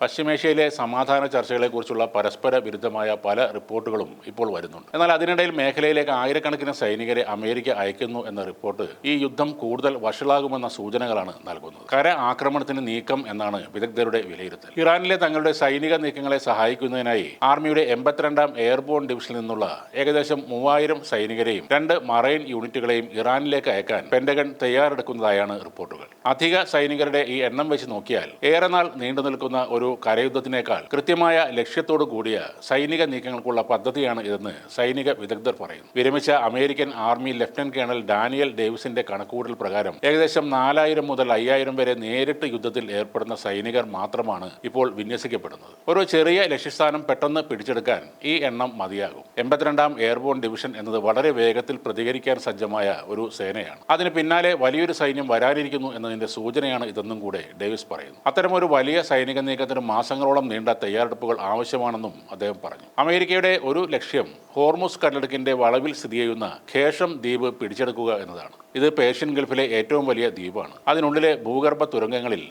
പശ്ചിമേഷ്യയിലെ സമാധാന ചർച്ചകളെക്കുറിച്ചുള്ള പരസ്പര വിരുദ്ധമായ പല റിപ്പോർട്ടുകളും ഇപ്പോൾ വരുന്നുണ്ട്. എന്നാൽ അതിനിടയിൽ മേഖലയിലേക്ക് ആയിരക്കണക്കിന് സൈനികരെ അമേരിക്ക അയക്കുന്നു എന്ന റിപ്പോർട്ട് ഈ യുദ്ധം കൂടുതൽ വഷളാകുമെന്ന സൂചനകളാണ് നൽകുന്നത്. കര ആക്രമണത്തിന് നീക്കം എന്നാണ് വിദഗ്ധരുടെ വിലയിരുത്തൽ. ഇറാനിലെ തങ്ങളുടെ സൈനിക നീക്കങ്ങളെ സഹായിക്കുന്നതിനായി ആർമിയുടെ 82ാം എയർബോൺ ഡിവിഷനിൽ നിന്നുള്ള ഏകദേശം 3000 സൈനികരെയും 2 മറൈൻ യൂണിറ്റുകളെയും ഇറാനിലേക്ക് അയക്കാൻ പെന്റഗൺ തയ്യാറെടുക്കുന്നതായാണ് റിപ്പോർട്ടുകൾ. അധിക സൈനികരുടെ ഈ എണ്ണം വെച്ച് നോക്കിയാൽ ഏറെ നാൾ നീണ്ടു നിൽക്കുന്ന ഒരു കരയുദ്ധത്തിനേക്കാൾ കൃത്യമായ ലക്ഷ്യത്തോടു കൂടിയ സൈനിക നീക്കങ്ങൾക്കുള്ള പദ്ധതിയാണ് ഇതെന്ന് സൈനിക വിദഗ്ധർ പറയുന്നു. വിരമിച്ച American army lieutenant colonel Daniel ഡേവിസിന്റെ കണക്കുകൂട്ടൽ പ്രകാരം ഏകദേശം 4000 മുതൽ 5000 വരെ നേരിട്ട് യുദ്ധത്തിൽ ഏർപ്പെടുന്ന സൈനികർ മാത്രമാണ് ഇപ്പോൾ വിന്യസിക്കപ്പെടുന്നത്. ഒരു ചെറിയ ലക്ഷ്യസ്ഥാനം പെട്ടെന്ന് പിടിച്ചെടുക്കാൻ ഈ എണ്ണം മതിയാകും. 82ാം എയർബോൺ ഡിവിഷൻ എന്നത് വളരെ വേഗത്തിൽ പ്രതികരിക്കാൻ സജ്ജമായ ഒരു സേനയാണ്. അതിന് പിന്നാലെ വലിയൊരു സൈന്യം വരാനിരിക്കുന്നു എന്നതിന്റെ സൂചനയാണ് ഇതെന്നും കൂടെ ഡേവിസ് പറയുന്നു. അത്തരമൊരു വലിയ സൈനിക നീക്കത്തിന് മാസങ്ങളോളം നീണ്ട തയ്യാറെടുപ്പുകൾ ആവശ്യമാണെന്നും അദ്ദേഹം പറഞ്ഞു. അമേരിക്കയുടെ ഒരു ലക്ഷ്യം ഹോർമുസ് കടലിടുക്കിന്റെ വളവിൽ സ്ഥിതി ചെയ്യുന്ന ഖേഷം ദ്വീപ് പിടിച്ചെടുക്കുക എന്നതാണ്. ഇത് പേർഷ്യൻ ഗൾഫിലെ ഏറ്റവും വലിയ ദ്വീപാണ്. അതിനുള്ളിലെ ഭൂഗർഭ തുരങ്കങ്ങളിൽ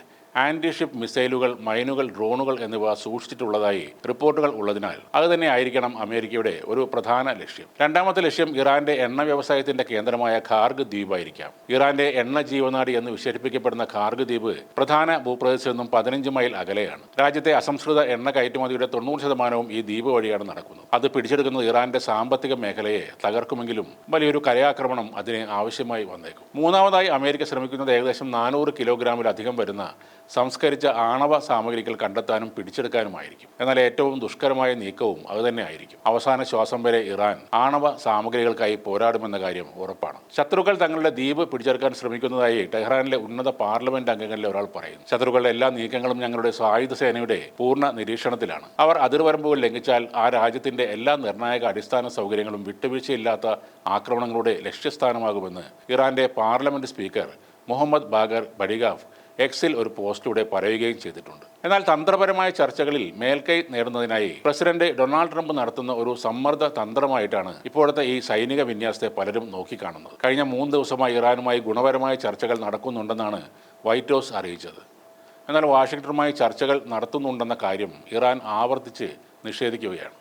ആന്റി ഷിപ്പ് മിസൈലുകൾ, മൈനുകൾ, ഡ്രോണുകൾ എന്നിവ സൂക്ഷിച്ചിട്ടുള്ളതായി റിപ്പോർട്ടുകൾ ഉള്ളതിനാൽ അത് തന്നെ ആയിരിക്കണം അമേരിക്കയുടെ ഒരു പ്രധാന ലക്ഷ്യം. രണ്ടാമത്തെ ലക്ഷ്യം ഇറാന്റെ എണ്ണ വ്യവസായത്തിന്റെ കേന്ദ്രമായ ഖാർഗ് ദ്വീപായിരിക്കാം. ഇറാന്റെ എണ്ണ ജീവനാടി എന്ന് വിശേഷിപ്പിക്കപ്പെടുന്ന ഖാർഗ് ദ്വീപ് പ്രധാന ഭൂപ്രദേശത്തു നിന്നും 15 മൈൽ അകലെയാണ്. രാജ്യത്തെ അസംസ്കൃത എണ്ണ കയറ്റുമതിയുടെ 90% ഈ ദ്വീപ് വഴിയാണ് നടക്കുന്നത്. അത് പിടിച്ചെടുക്കുന്നത് ഇറാന്റെ സാമ്പത്തിക മേഖലയെ തകർക്കുമെങ്കിലും വലിയൊരു കരയാക്രമണം അതിന് ആവശ്യമായി വന്നേക്കും. മൂന്നാമതായി അമേരിക്ക ശ്രമിക്കുന്നത് ഏകദേശം 400 കിലോഗ്രാമിലധികം വരുന്ന സംസ്കരിച്ച ആണവ സാമഗ്രികൾ കണ്ടെത്താനും പിടിച്ചെടുക്കാനുമായിരിക്കും. എന്നാൽ ഏറ്റവും ദുഷ്കരമായ നീക്കവും അതുതന്നെ ആയിരിക്കും. അവസാന ശ്വാസം വരെ ഇറാൻ ആണവ സാമഗ്രികൾക്കായി പോരാടുമെന്ന കാര്യം ഉറപ്പാണ്. ശത്രുക്കൾ തങ്ങളുടെ ദ്വീപ് പിടിച്ചെടുക്കാൻ ശ്രമിക്കുന്നതായി ടെഹ്റാനിലെ ഉന്നത പാർലമെന്റ് അംഗങ്ങളിൽ ഒരാൾ പറയുന്നു. ശത്രുക്കളുടെ എല്ലാ നീക്കങ്ങളും ഞങ്ങളുടെ സായുധ സേനയുടെ പൂർണ്ണ നിരീക്ഷണത്തിലാണ്. അവർ അതിർവരമ്പുകൾ ലംഘിച്ചാൽ ആ രാജ്യത്തിന്റെ എല്ലാ നിർണായക അടിസ്ഥാന സൗകര്യങ്ങളും വിട്ടുവീഴ്ചയില്ലാത്ത ആക്രമണങ്ങളുടെ ലക്ഷ്യസ്ഥാനമാകുമെന്ന് ഇറാന്റെ പാർലമെന്റ് സ്പീക്കർ മുഹമ്മദ് ബാഗർ ബഡിഗാഫ് എക്സിൽ ഒരു പോസ്റ്റിലൂടെ പറയുകയും ചെയ്തിട്ടുണ്ട്. എന്നാൽ തന്ത്രപരമായ ചർച്ചകളിൽ മേൽക്കൈ നേടുന്നതിനായി പ്രസിഡന്റ് ഡൊണാൾഡ് ട്രംപ് നടത്തുന്ന ഒരു സമ്മർദ്ദ തന്ത്രമായിട്ടാണ് ഇപ്പോഴത്തെ ഈ സൈനിക വിന്യാസത്തെ പലരും നോക്കിക്കാണുന്നത്. കഴിഞ്ഞ 3 ദിവസമായി ഇറാനുമായി ഗുണപരമായ ചർച്ചകൾ നടക്കുന്നുണ്ടെന്നാണ് വൈറ്റ് ഹൗസ് അറിയിച്ചത്. എന്നാൽ വാഷിംഗ്ടണുമായി ചർച്ചകൾ നടത്തുന്നുണ്ടെന്ന കാര്യം ഇറാൻ ആവർത്തിച്ച് നിഷേധിക്കുകയാണ്.